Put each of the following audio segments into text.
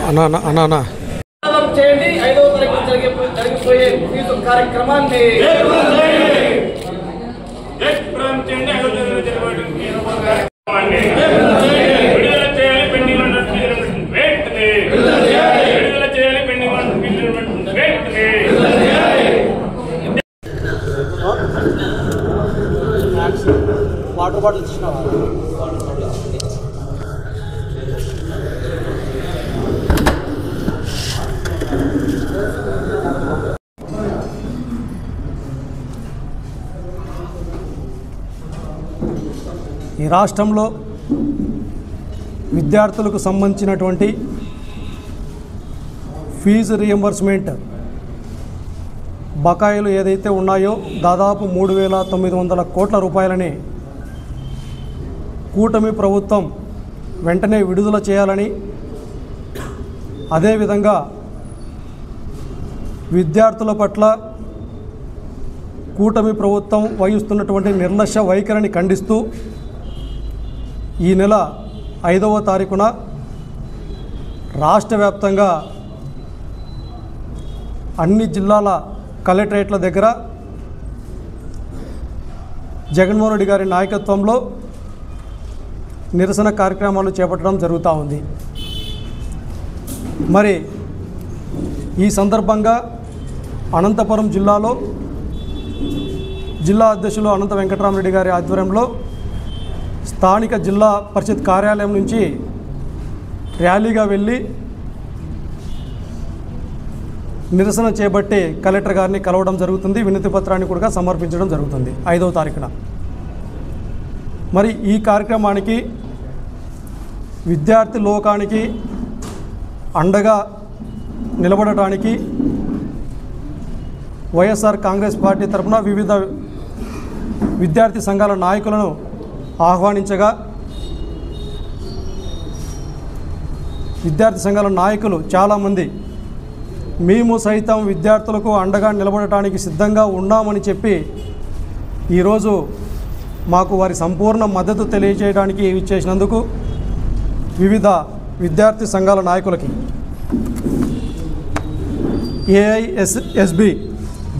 అన్నా చేయండి 5వ తారీఖు జరిగిపోయే ఫీజు కార్యక్రమాన్ని వాటర్ బాటిల్ ఇచ్చినావా? ఈ రాష్ట్రంలో విద్యార్థులకు సంబంధించినటువంటి ఫీజు రియంబర్స్మెంట్ బకాయిలు ఏదైతే ఉన్నాయో దాదాపు 3,900 కోట్ల రూపాయలని కూటమి ప్రభుత్వం వెంటనే విడుదల చేయాలని, అదేవిధంగా విద్యార్థుల పట్ల కూటమి ప్రభుత్వం వహిస్తున్నటువంటి నిర్లక్ష్య వైఖరిని ఖండిస్తూ ఈ నెల 5వ తారీఖున రాష్ట్ర వ్యాప్తంగా అన్ని జిల్లాల కలెక్టరేట్ల దగ్గర జగన్మోహన్ రెడ్డి గారి నాయకత్వంలో నిరసన కార్యక్రమాలు చేపట్టడం జరుగుతూ ఉంది. మరి ఈ సందర్భంగా అనంతపురం జిల్లాలో జిల్లా అధ్యక్షులు అనంత వెంకటరామరెడ్డి గారి ఆధ్వర్యంలో స్థానిక జిల్లా పరిషత్ కార్యాలయం నుంచి ర్యాలీగా వెళ్ళి నిరసన చేపట్టి కలెక్టర్ గారిని కలవడం జరుగుతుంది. వినతి పత్రాన్ని కూడా సమర్పించడం జరుగుతుంది 5వ తారీఖున. మరి ఈ కార్యక్రమానికి విద్యార్థి లోకానికి అండగా నిలబడటానికి వైఎస్ఆర్ కాంగ్రెస్ పార్టీ తరఫున వివిధ విద్యార్థి సంఘాల నాయకులను ఆహ్వానించగా విద్యార్థి సంఘాల నాయకులు చాలామంది మేము సైతం విద్యార్థులకు అండగా నిలబడటానికి సిద్ధంగా ఉన్నామని చెప్పి ఈరోజు మాకు వారి సంపూర్ణ మద్దతు తెలియజేయడానికి ఇచ్చేసినందుకు వివిధ విద్యార్థి సంఘాల నాయకులకి ఏఐఎస్ఎస్బి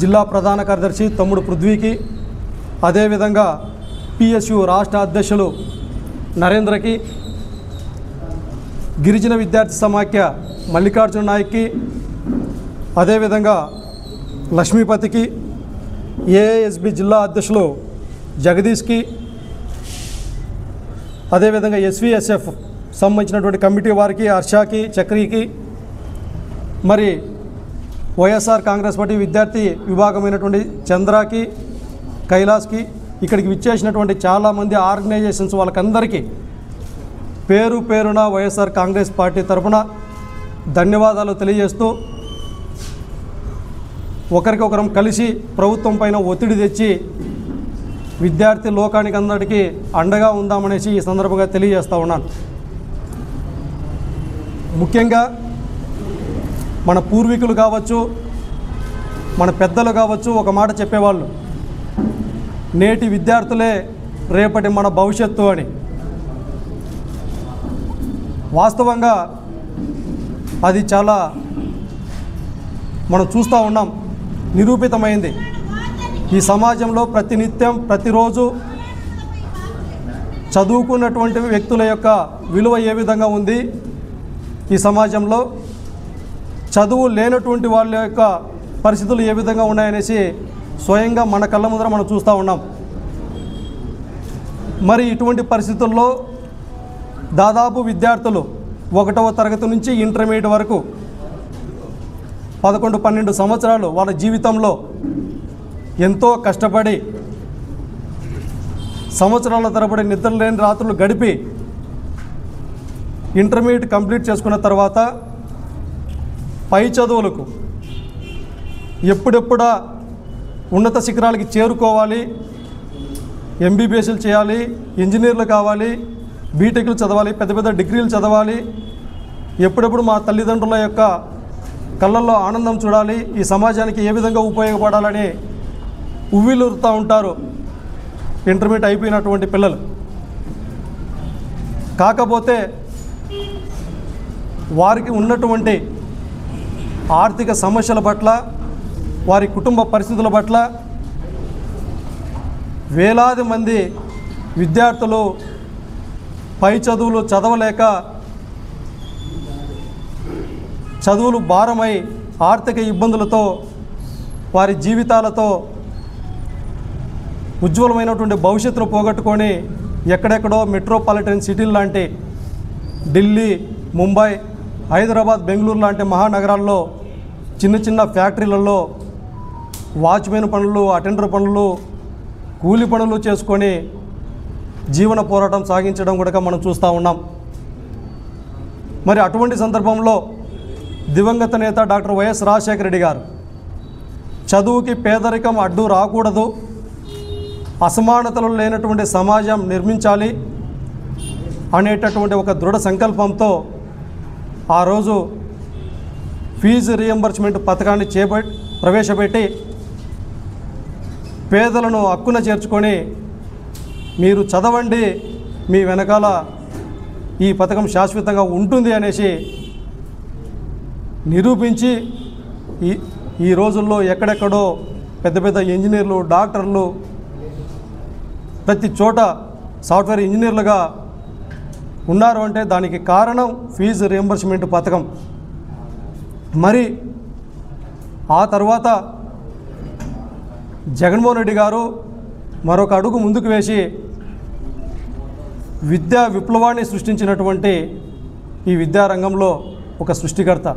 జిల్లా ప్రధాన కార్యదర్శి తమ్ముడు పృథ్వీకి, అదేవిధంగా పిఎస్యు రాష్ట్ర అధ్యక్షులు నరేంద్రకి, గిరిజన విద్యార్థి సమాఖ్య మల్లికార్జున నాయక్కి, అదేవిధంగా లక్ష్మీపతికి, ఏఐఎస్బి జిల్లా అధ్యక్షులు జగదీష్కి, అదేవిధంగా ఎస్విఎస్ఎఫ్ సంబంధించినటువంటి కమిటీ వారికి హర్షాకి, చక్రికి, మరి వైఎస్ఆర్ కాంగ్రెస్ పార్టీ విద్యార్థి విభాగమైనటువంటి చంద్రాకి, కైలాస్కి, ఇక్కడికి విచ్చేసినటువంటి చాలామంది ఆర్గనైజేషన్స్ వాళ్ళకందరికీ పేరు పేరున వైఎస్ఆర్ కాంగ్రెస్ పార్టీ తరఫున ధన్యవాదాలు తెలియజేస్తూ ఒకరికొకరం కలిసి ప్రభుత్వం పైన ఒత్తిడి తెచ్చి విద్యార్థి లోకానికి అందరికీ అండగా ఉందామనేసి ఈ సందర్భంగా తెలియజేస్తూ ఉన్నాను. ముఖ్యంగా మన పూర్వీకులు కావచ్చు, మన పెద్దలు కావచ్చు ఒక మాట చెప్పేవాళ్ళు, నేటి విద్యార్థులే రేపటి మన భవిష్యత్తు అని. వాస్తవంగా అది చాలా మనం చూస్తూ ఉన్నాం, నిరూపితమైంది. ఈ సమాజంలో ప్రతినిత్యం ప్రతిరోజు చదువుకున్నటువంటి వ్యక్తుల యొక్క విలువ ఏ విధంగా ఉంది, ఈ సమాజంలో చదువు లేనటువంటి వాళ్ళ యొక్క పరిస్థితులు ఏ విధంగా ఉన్నాయనేసి స్వయంగా మన కళ్ళ ముందర మనం చూస్తూ ఉన్నాం. మరి ఇటువంటి పరిస్థితుల్లో దాదాపు విద్యార్థులు 1వ తరగతి నుంచి ఇంటర్మీడియట్ వరకు 11-12 సంవత్సరాలు వాళ్ళ జీవితంలో ఎంతో కష్టపడి సంవత్సరాల తరబడి నిద్రలేని రాత్రులు గడిపి ఇంటర్మీడియట్ కంప్లీట్ చేసుకున్న తర్వాత పై చదువులకు ఎప్పుడెప్పుడా ఉన్నత శిఖరాలకి చేరుకోవాలి, ఎంబీబీఎస్లు చేయాలి, ఇంజనీర్లు కావాలి, బీటెక్లు చదవాలి, పెద్ద పెద్ద డిగ్రీలు చదవాలి, ఎప్పుడెప్పుడు మా తల్లిదండ్రుల యొక్క కళ్ళల్లో ఆనందం చూడాలి, ఈ సమాజానికి ఏ విధంగా ఉపయోగపడాలని ఉవ్విలురుతూ ఉంటారు ఇంటర్మీడియట్ అయిపోయినటువంటి పిల్లలు. కాకపోతే వారికి ఉన్నటువంటి ఆర్థిక సమస్యల పట్ల, వారి కుటుంబ పరిస్థితుల పట్ల వేలాది మంది విద్యార్థులు పై చదువులు చదవలేక చదువులు భారమై ఆర్థిక ఇబ్బందులతో వారి జీవితాలతో ఉజ్వలమైనటువంటి భవిష్యత్తును పోగొట్టుకొని ఎక్కడెక్కడో మెట్రోపాలిటన్ సిటీలు లాంటి ఢిల్లీ, ముంబై, హైదరాబాద్, బెంగళూరు లాంటి మహానగరాల్లో చిన్న చిన్న ఫ్యాక్టరీలలో వాచ్మెన్ పనులు, అటెండర్ పనులు, కూలి పనులు చేసుకొని జీవన పోరాటం సాగించడం కూడా మనం చూస్తూ ఉన్నాం. మరి అటువంటి సందర్భంలో దివంగత నేత డాక్టర్ వైఎస్ రాజశేఖర రెడ్డి గారు చదువుకి పేదరికం అడ్డు రాకూడదు, అసమానతలు లేనటువంటి సమాజం నిర్మించాలి అనేటటువంటి ఒక దృఢ సంకల్పంతో ఆ రోజు ఫీజు రీయింబర్స్మెంట్ పథకాన్ని ప్రవేశపెట్టి పేదలను హక్కున చేర్చుకొని మీరు చదవండి, మీ వెనకాల ఈ పథకం శాశ్వతంగా ఉంటుంది అనేసి నిరూపించి ఈ రోజుల్లో ఎక్కడెక్కడో పెద్ద పెద్ద ఇంజనీర్లు, డాక్టర్లు, ప్రతి చోట సాఫ్ట్వేర్ ఇంజనీర్లుగా ఉన్నారు అంటే దానికి కారణం ఫీజు రీయింబర్స్మెంట్ పథకం. మరి ఆ తర్వాత జగన్మోహన్ రెడ్డి గారు మరొక అడుగు ముందుకు వేసి విద్యా విప్లవాన్ని సృష్టించినటువంటి ఈ విద్యారంగంలో ఒక సృష్టికర్త.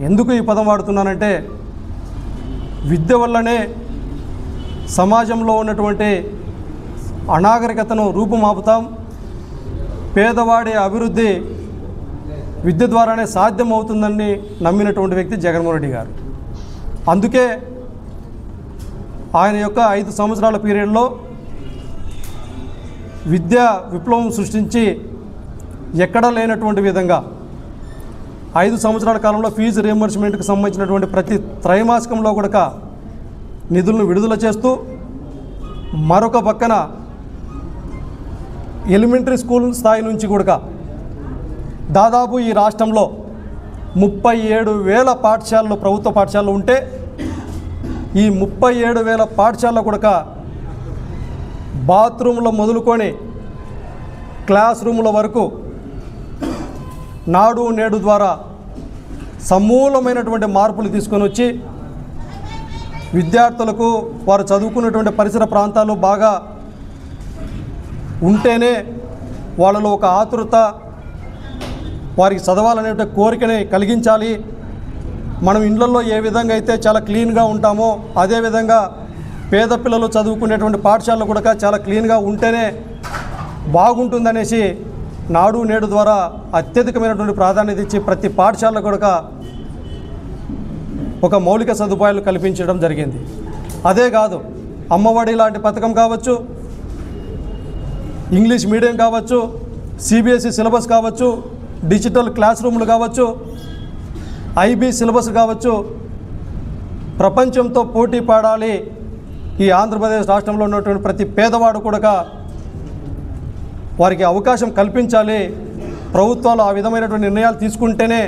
ఎందుకు ఈ పదం వాడుతున్నానంటే విద్య వల్లనే సమాజంలో ఉన్నటువంటి అనాగరికతను రూపుమాపుతాం, పేదవాడి అభివృద్ధి విద్య ద్వారానే సాధ్యమవుతుందని నమ్మినటువంటి వ్యక్తి జగన్మోహన్ రెడ్డి గారు. అందుకే ఆయన యొక్క 5 సంవత్సరాల పీరియడ్లో విద్యా విప్లవం సృష్టించి ఎక్కడా లేనటువంటి విధంగా 5 సంవత్సరాల కాలంలో ఫీజు రీయింబర్స్మెంట్కి సంబంధించినటువంటి ప్రతి త్రైమాసికంలో కూడా నిధులను విడుదల చేస్తూ, మరొక పక్కన ఎలిమెంటరీ స్కూల్ స్థాయి నుంచి కూడా దాదాపు ఈ రాష్ట్రంలో 37,000 పాఠశాలలు, ప్రభుత్వ పాఠశాలలు ఉంటే ఈ 37,000 పాఠశాలలో కూడా బాత్రూంలో మొదలుకొని క్లాస్ రూముల వరకు నాడు నేడు ద్వారా సమూలమైనటువంటి మార్పులు తీసుకొని వచ్చి విద్యార్థులకు వారు చదువుకున్నటువంటి పరిసర ప్రాంతాలు బాగా ఉంటేనే వాళ్ళలో ఒక ఆతృత, వారికి చదవాలనే కోరికని కలిగించాలి. మనం ఇళ్లలో ఏ విధంగా అయితే చాలా క్లీన్గా ఉంటామో అదేవిధంగా పేద పిల్లలు చదువుకునేటువంటి పాఠశాలలు కూడా చాలా క్లీన్గా ఉంటేనే బాగుంటుందనేసి నాడు నేడు ద్వారా అత్యధికమైనటువంటి ప్రాధాన్యత ఇచ్చి ప్రతి పాఠశాలలో కూడా ఒక మౌలిక సదుపాయాలు కల్పించడం జరిగింది. అదే కాదు, అమ్మఒడి లాంటి పథకం కావచ్చు, ఇంగ్లీష్ మీడియం కావచ్చు, సిబిఎస్ఈ సిలబస్ కావచ్చు, డిజిటల్ క్లాస్ రూములు కావచ్చు, ఐబీ సిలబస్ కావచ్చు, ప్రపంచంతో పోటీ పడాలి ఈ ఆంధ్రప్రదేశ్ రాష్ట్రంలో ఉన్నటువంటి ప్రతి పేదవాడు కూడా వారికి అవకాశం కల్పించాలి. ప్రభుత్వాలు ఆ విధమైనటువంటి నిర్ణయాలు తీసుకుంటేనే,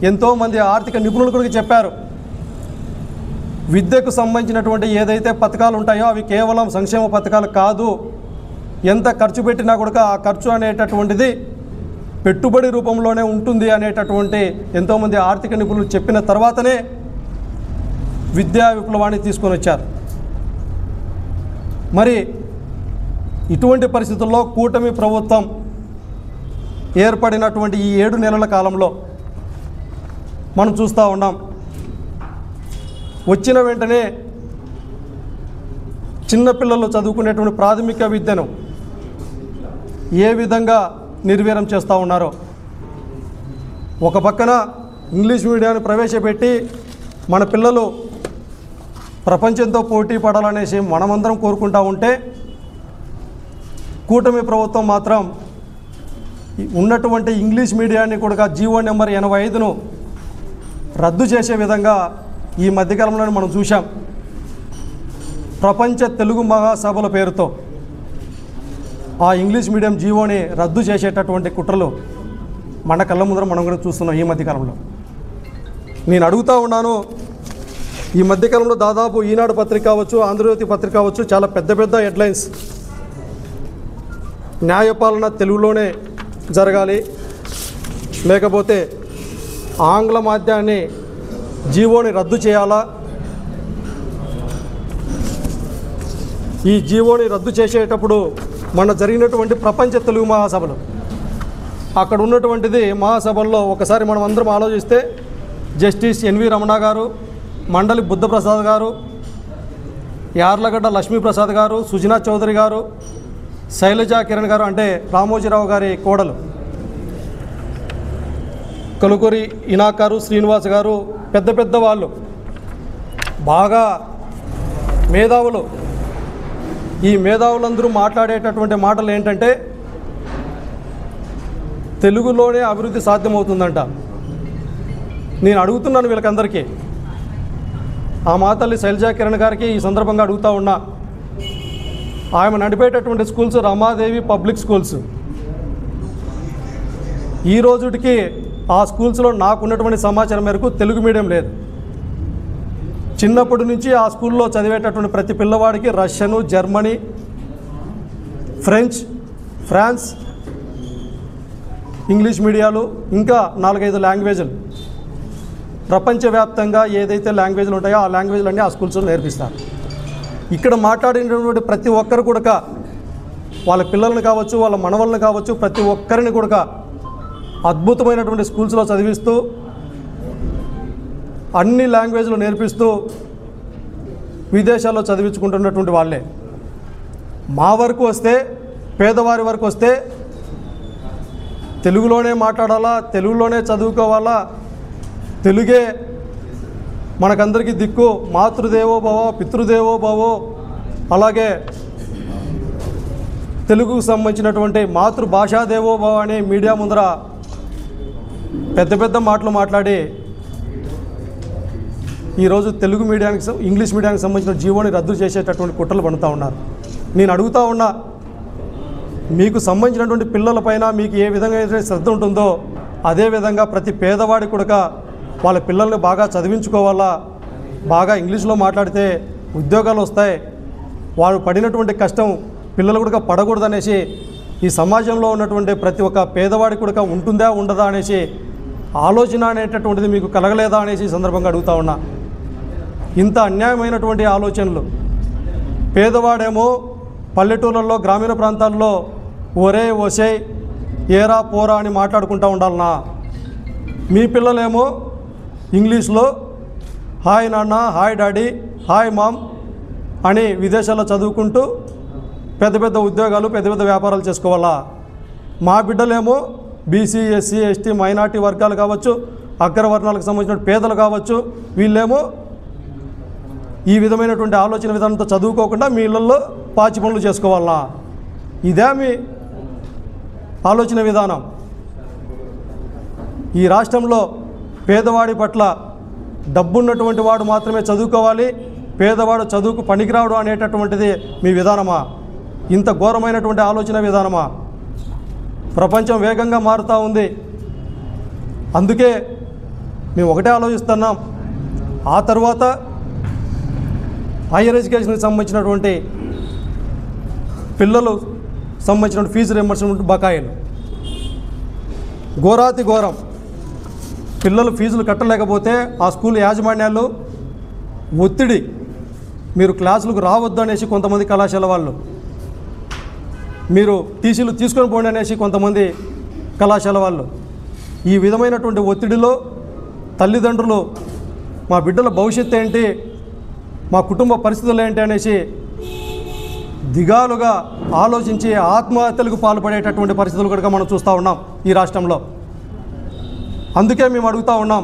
ఎంతోమంది ఆర్థిక నిపుణులు కూడా చెప్పారు, విద్యకు సంబంధించినటువంటి ఏదైతే పథకాలు ఉంటాయో అవి కేవలం సంక్షేమ పథకాలు కాదు, ఎంత ఖర్చు పెట్టినా కూడా ఆ ఖర్చు అనేటటువంటిది పెట్టుబడి రూపంలోనే ఉంటుంది అనేటటువంటి ఎంతోమంది ఆర్థిక నిపుణులు చెప్పిన తర్వాతనే విద్యా విప్లవాన్ని తీసుకొని వచ్చారు. మరి ఇటువంటి పరిస్థితుల్లో కూటమి ప్రభుత్వం ఏర్పడినటువంటి ఈ 7 నెలల కాలంలో మనం చూస్తూ ఉన్నాం, వచ్చిన వెంటనే చిన్నపిల్లలు చదువుకునేటువంటి ప్రాథమిక విద్యను ఏ విధంగా నిర్వీర్యం చేస్తూ ఉన్నారో. ఒక పక్కన ఇంగ్లీష్ మీడియాన్ని ప్రవేశపెట్టి మన పిల్లలు ప్రపంచంతో పోటీ పడాలనేసి మనమందరం కోరుకుంటూ ఉంటే, కూటమి ప్రభుత్వం మాత్రం ఉన్నటువంటి ఇంగ్లీష్ మీడియాన్ని కూడా జీవో నెంబర్ 85ను రద్దు చేసే విధంగా ఈ మధ్యకాలంలో మనం చూసాం. ప్రపంచ తెలుగు మహాసభల పేరుతో ఆ ఇంగ్లీష్ మీడియం జీవోని రద్దు చేసేటటువంటి కుట్రలు మన కళ్ళ ముందర మనం కూడా చూస్తున్నాం ఈ మధ్యకాలంలో. నేను అడుగుతూ ఉన్నాను, ఈ మధ్యకాలంలో దాదాపు ఈనాడు పత్రిక కావచ్చు, ఆంధ్రజ్యోతి పత్రిక కావచ్చు, చాలా పెద్ద పెద్ద హెడ్లైన్స్, న్యాయపాలన తెలుగులోనే జరగాలి, లేకపోతే ఆంగ్ల మాధ్యాన్ని జీవోని రద్దు చేయాలా, ఈ జీవోని రద్దు చేసేటప్పుడు మన జరిగినటువంటి ప్రపంచ తెలుగు మహాసభలు, అక్కడ ఉన్నటువంటిది మహాసభల్లో ఒకసారి మనం అందరం ఆలోచిస్తే జస్టిస్ ఎన్వి రమణ గారు, మండలి బుద్ధప్రసాద్ గారు, యార్లగడ్డ లక్ష్మీప్రసాద్ గారు, సుజనా చౌదరి గారు, శైలజా కిరణ్ గారు అంటే రామోజీరావు గారి కోడలు, కలుకూరి ఇనాకారు శ్రీనివాస్ గారు, పెద్ద పెద్ద వాళ్ళు, బాగా మేధావులు. ఈ మేధావులందరూ మాట్లాడేటటువంటి మాటలు ఏంటంటే తెలుగులోనే అభివృద్ధి సాధ్యమవుతుందంట. నేను అడుగుతున్నాను వీళ్ళకందరికీ, ఆ మాతల్లి శైలజా కిరణ్ గారికి ఈ సందర్భంగా అడుగుతూ ఉన్నా, ఆమె నడిపేటటువంటి స్కూల్స్ రమాదేవి పబ్లిక్ స్కూల్స్. ఈ రోజుటికి ఆ స్కూల్స్లో నాకున్నటువంటి సమాచారం మేరకు తెలుగు మీడియం లేదు. చిన్నప్పటి నుంచి ఆ స్కూల్లో చదివేటటువంటి ప్రతి పిల్లవాడికి రష్యను, జర్మనీ, ఫ్రాన్స్, ఇంగ్లీష్ మీడియాలు, ఇంకా 4-5 లాంగ్వేజ్లు, ప్రపంచవ్యాప్తంగా ఏదైతే లాంగ్వేజ్లు ఉంటాయో ఆ లాంగ్వేజ్లన్నీ ఆ స్కూల్స్లో నేర్పిస్తారు. ఇక్కడ మాట్లాడినటువంటి ప్రతి ఒక్కరు కూడా వాళ్ళ పిల్లలను కావచ్చు, వాళ్ళ మనవలను కావచ్చు, ప్రతి ఒక్కరిని కూడా అద్భుతమైనటువంటి స్కూల్స్లో చదివిస్తూ అన్ని లాంగ్వేజ్లు నేర్పిస్తూ విదేశాల్లో చదివించుకుంటున్నటువంటి వాళ్ళే. మా వరకు వస్తే, పేదవారి వరకు వస్తే తెలుగులోనే మాట్లాడాలా, తెలుగులోనే చదువుకోవాలా, తెలుగే మనకందరికీ దిక్కు, మాతృదేవో భవ పితృదేవో భవో, అలాగే తెలుగుకు సంబంధించినటువంటి మాతృభాషాదేవో భవ అని మీడియా ముందర పెద్ద పెద్ద మాటలు మాట్లాడి ఈరోజు తెలుగు మీడియానికి, ఇంగ్లీష్ మీడియానికి సంబంధించిన జీవోని రద్దు చేసేటటువంటి కుట్రలు పడుతూ ఉన్నారు. నేను అడుగుతూ ఉన్నా, మీకు సంబంధించినటువంటి పిల్లలపైన మీకు ఏ విధంగా అయితే శ్రద్ధ ఉంటుందో అదేవిధంగా ప్రతి పేదవాడి కూడా వాళ్ళ పిల్లల్ని బాగా చదివించుకోవాలా, బాగా ఇంగ్లీష్లో మాట్లాడితే ఉద్యోగాలు వస్తాయి, వాళ్ళు పడినటువంటి కష్టం పిల్లలు కూడా పడకూడదనేసి ఈ సమాజంలో ఉన్నటువంటి ప్రతి ఒక్క పేదవాడి కూడా ఉంటుందా ఉండదా అనేసి ఆలోచన అనేటటువంటిది మీకు కలగలేదా అనేసి ఈ సందర్భంగా అడుగుతూ ఉన్నా. ఇంత అన్యాయమైనటువంటి ఆలోచనలు, పేదవాడేమో పల్లెటూళ్ళల్లో, గ్రామీణ ప్రాంతాల్లో ఒరే ఒసే ఏరా పోరా అని మాట్లాడుకుంటూ ఉండాలనా, మీ పిల్లలేమో ఇంగ్లీష్లో హాయ్ నాన్న, హాయ్ డాడీ, హాయ్ మామ్ అని విదేశాల్లో చదువుకుంటూ పెద్ద పెద్ద ఉద్యోగాలు, పెద్ద పెద్ద వ్యాపారాలు చేసుకోవాలా. మా బిడ్డలేమో బీసీ, ఎస్సీ, ఎస్టీ, మైనార్టీ వర్గాలు కావచ్చు, అగ్రవర్ణాలకు సంబంధించిన పేదలు కావచ్చు, వీళ్ళేమో ఈ విధమైనటువంటి ఆలోచన విధానంతో చదువుకోకుండా మీ ఇళ్లలో పాచి పనులు చేసుకోవాలా. ఇదే మీ ఆలోచన విధానం. ఈ రాష్ట్రంలో పేదవాడి పట్ల డబ్బున్నటువంటి వాడు మాత్రమే చదువుకోవాలి, పేదవాడు చదువుకు పనికిరావడం అనేటటువంటిది మీ విధానమా? ఇంత ఘోరమైనటువంటి ఆలోచన విధానమా? ప్రపంచం వేగంగా మారుతూ ఉంది. అందుకే మేము ఒకటే ఆలోచిస్తున్నాం, ఆ తర్వాత హైయర్ ఎడ్యుకేషన్కి సంబంధించినటువంటి పిల్లలు సంబంధించిన ఫీజు రియంబర్స్మెంట్ బకాయిలు ఘోరాతి ఘోరం. పిల్లలు ఫీజులు కట్టలేకపోతే ఆ స్కూల్ యాజమాన్యాలు ఒత్తిడి, మీరు క్లాసులకు రావద్దు అనేసి కొంతమంది కళాశాల వాళ్ళు, మీరు టీసీలు తీసుకొని పోండి అనేసి కొంతమంది కళాశాల వాళ్ళు. ఈ విధమైనటువంటి ఒత్తిడిలో తల్లిదండ్రులు మా బిడ్డల భవిష్యత్తు ఏంటి, మా కుటుంబ పరిస్థితులు ఏంటి అనేసి దిగాలుగా ఆలోచించి ఆత్మహత్యలకు పాల్పడేటటువంటి పరిస్థితులు కూడా మనం చూస్తూ ఉన్నాం ఈ రాష్ట్రంలో. అందుకే మేము అడుగుతూ ఉన్నాం,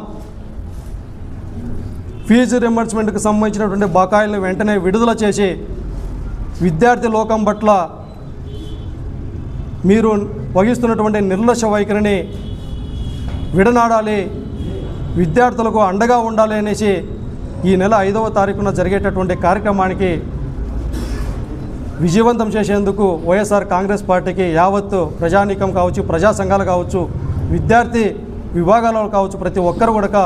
ఫీజు రియంబర్స్మెంట్కి సంబంధించినటువంటి బకాయిలను వెంటనే విడుదల చేసి విద్యార్థి లోకం పట్ల మీరు వహిస్తున్నటువంటి నిర్లక్ష్య వైఖరిని విడనాడాలి, విద్యార్థులకు అండగా ఉండాలి అనేసి ఈ నెల 5వ తారీఖున జరిగేటటువంటి కార్యక్రమానికి విజయవంతం చేసేందుకు వైఎస్ఆర్ కాంగ్రెస్ పార్టీకి యావత్తు ప్రజానీకం కావచ్చు, ప్రజా సంఘాలు కావచ్చు, విద్యార్థి విభాగాలలో కావచ్చు ప్రతి ఒక్కరు కూడా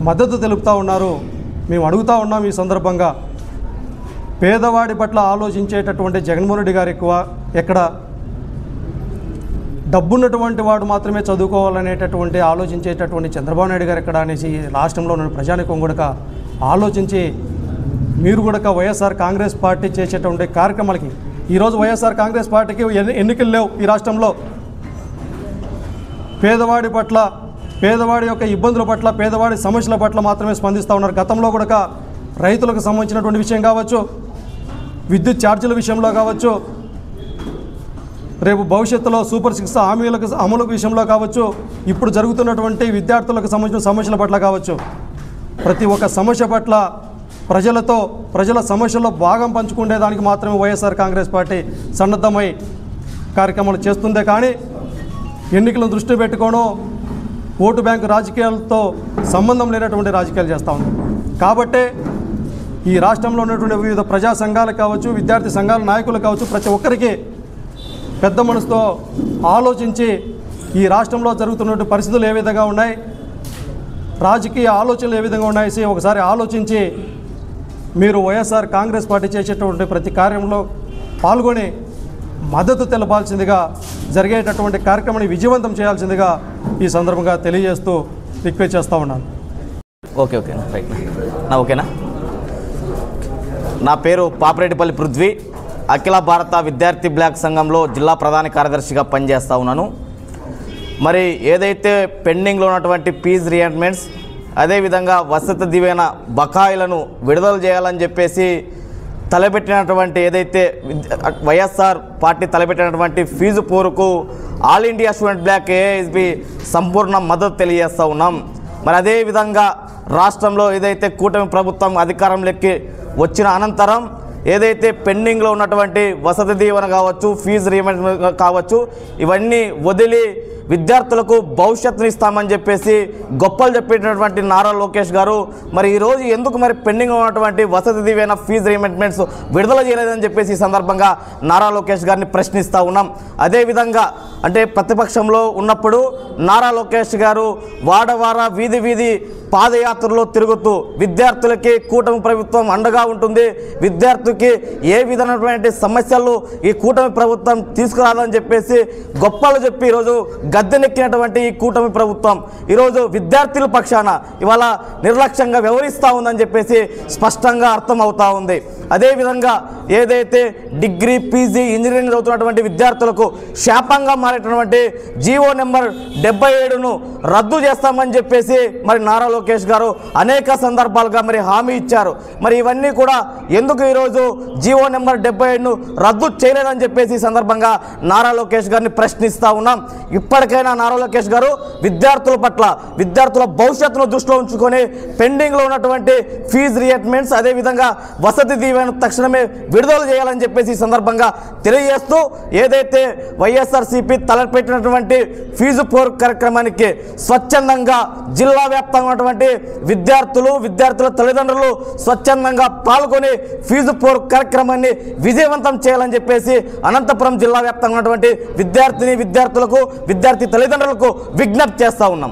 మద్దతు తెలుపుతూ ఉన్నారు. మేము అడుగుతూ ఉన్నాం ఈ సందర్భంగా, పేదవాడి పట్ల ఆలోచించేటటువంటి జగన్మోహన్ రెడ్డి గారు ఎక్కువ, ఎక్కడ డబ్బున్నటువంటి వాడు మాత్రమే చదువుకోవాలనేటటువంటి ఆలోచించేటటువంటి చంద్రబాబు నాయుడు గారు ఎక్కడ అనేసి రాష్ట్రంలో ఉన్న ప్రజానికం కూడా ఆలోచించి మీరు కూడా వైఎస్ఆర్ కాంగ్రెస్ పార్టీ చేసేటువంటి కార్యక్రమాలకి, ఈరోజు వైఎస్ఆర్ కాంగ్రెస్ పార్టీకి ఎన్నికలు లేవు ఈ రాష్ట్రంలో. పేదవాడి పట్ల, పేదవాడి యొక్క ఇబ్బందుల పట్ల, పేదవాడి సమస్యల పట్ల మాత్రమే స్పందిస్తూ ఉన్నారు. గతంలో కూడా రైతులకు సంబంధించినటువంటి విషయం కావచ్చు, విద్యుత్ ఛార్జీల విషయంలో కావచ్చు, రేపు భవిష్యత్తులో సూపర్ 6 హామీలకు అమలు విషయంలో కావచ్చు, ఇప్పుడు జరుగుతున్నటువంటి విద్యార్థులకు సంబంధించిన సమస్యల పట్ల కావచ్చు, ప్రతి ఒక్క సమస్య పట్ల ప్రజల సమస్యల్లో భాగం పంచుకునేదానికి మాత్రమే వైఎస్ఆర్ కాంగ్రెస్ పార్టీ సన్నద్ధమై కార్యక్రమాలు చేస్తుందే కానీ ఎన్నికలను దృష్టి పెట్టుకోవడం, ఓటు బ్యాంకు రాజకీయాలతో సంబంధం లేనటువంటి రాజకీయాలు చేస్తూ ఉంది. కాబట్టే ఈ రాష్ట్రంలో ఉన్నటువంటి వివిధ ప్రజా సంఘాలు కావచ్చు, విద్యార్థి సంఘాల నాయకులు కావచ్చు, ప్రతి ఒక్కరికి పెద్ద మనసుతో ఆలోచించి ఈ రాష్ట్రంలో జరుగుతున్నటువంటి పరిస్థితులు ఏ విధంగా ఉన్నాయి, రాజకీయ ఆలోచనలు ఏ విధంగా ఉన్నాయి ఒకసారి ఆలోచించి మీరు వైఎస్ఆర్ కాంగ్రెస్ పార్టీ చేసేటువంటి ప్రతి కార్యంలో పాల్గొని మద్దతు తెలపాల్సిందిగా, జరిగేటటువంటి కార్యక్రమాన్ని విజయవంతం చేయాల్సిందిగా ఈ సందర్భంగా తెలియజేస్తూ రిక్వెస్ట్ చేస్తూ ఉన్నాను. ఓకేనా రైట్ ఓకేనా. నా పేరు పాపిరెడ్డిపల్లి పృథ్వీ, అఖిల భారత విద్యార్థి బ్లాక్ సంఘంలో జిల్లా ప్రధాన కార్యదర్శిగా పనిచేస్తూ ఉన్నాను. మరి ఏదైతే పెండింగ్లో ఉన్నటువంటి ఫీజు రీయింబర్స్మెంట్స్, అదేవిధంగా వసతి దీవెన బకాయిలను విడుదల చేయాలని చెప్పేసి తలపెట్టినటువంటి ఏదైతే వైఎస్ఆర్ పార్టీ తలపెట్టినటువంటి ఫీజు పోరుకు all India student block AISB సంపూర్ణ మద్దతు తెలియజేస్తూ ఉన్నాం. మరి అదేవిధంగా రాష్ట్రంలో ఏదైతే కూటమి ప్రభుత్వం అధికారంలోకి వచ్చిన అనంతరం ఏదైతే పెండింగ్లో ఉన్నటువంటి వసతి దీవెన కావచ్చు, ఫీజు రీయింబర్స్మెంట్ కావచ్చు, ఇవన్నీ వదిలి విద్యార్థులకు భవిష్యత్తుని ఇస్తామని చెప్పేసి గొప్పలు చెప్పేటటువంటి నారా లోకేష్ గారు మరి ఈరోజు ఎందుకు మరి పెండింగ్ ఉన్నటువంటి వసతి దీవెన ఫీజు రీయింబర్స్మెంట్స్ విడుదల చేయలేదని చెప్పేసి ఈ సందర్భంగా నారా లోకేష్ గారిని ప్రశ్నిస్తూ ఉన్నాం. అదేవిధంగా అంటే ప్రతిపక్షంలో ఉన్నప్పుడు నారా లోకేష్ గారు వాడవార వీధి వీధి పాదయాత్రలో తిరుగుతూ విద్యార్థులకి కూటమి ప్రభుత్వం అండగా ఉంటుంది, విద్యార్థికి ఏ విధమైనటువంటి సమస్యలు ఈ కూటమి ప్రభుత్వం తీసుకురాదని చెప్పేసి గొప్పలు చెప్పి ఈరోజు గద్దెనెక్కినటువంటి ఈ కూటమి ప్రభుత్వం ఈరోజు విద్యార్థుల పక్షాన ఇవాళ నిర్లక్ష్యంగా వ్యవహరిస్తూ ఉందని చెప్పేసి స్పష్టంగా అర్థమవుతూ ఉంది. అదేవిధంగా ఏదైతే డిగ్రీ, పీజీ, ఇంజనీరింగ్ చదువుతున్నటువంటి విద్యార్థులకు శాపంగా మారేటటువంటి జీవో నెంబర్ 77ను రద్దు చేస్తామని చెప్పేసి మరి నారా లోకేష్ గారు అనేక సందర్భాలుగా మరి హామీ ఇచ్చారు. మరి ఇవన్నీ కూడా ఎందుకు ఈరోజు జీవో నెంబర్ 77ను రద్దు చేయలేదని చెప్పేసి ఈ సందర్భంగా నారా లోకేష్ గారిని ప్రశ్నిస్తూ ఉన్నాం. ఇప్పటికైనా నారా లోకేష్ గారు విద్యార్థుల పట్ల, విద్యార్థుల భవిష్యత్తును దృష్టిలో ఉంచుకొని పెండింగ్లో ఉన్నటువంటి ఫీజు రీయింబర్స్మెంట్స్, అదేవిధంగా వసతి దీవెన తక్షణమే విడుదల చేయాలని చెప్పేసి ఈ సందర్భంగా తెలియజేస్తూ ఏదైతే వైఎస్ఆర్సీపీ తలపెట్టినటువంటి ఫీజు పోరు కార్యక్రమానికి స్వచ్ఛందంగా జిల్లా వ్యాప్తంగా ఉన్నటువంటి విద్యార్థుల తల్లిదండ్రులు స్వచ్ఛందంగా పాల్గొని ఫీజు పోరు కార్యక్రమాన్ని విజయవంతం చేయాలని చెప్పేసి అనంతపురం జిల్లా వ్యాప్తంగా ఉన్నటువంటి విద్యార్థులకు, విద్యార్థి తల్లిదండ్రులకు విజ్ఞప్తి చేస్తూ ఉన్నాం.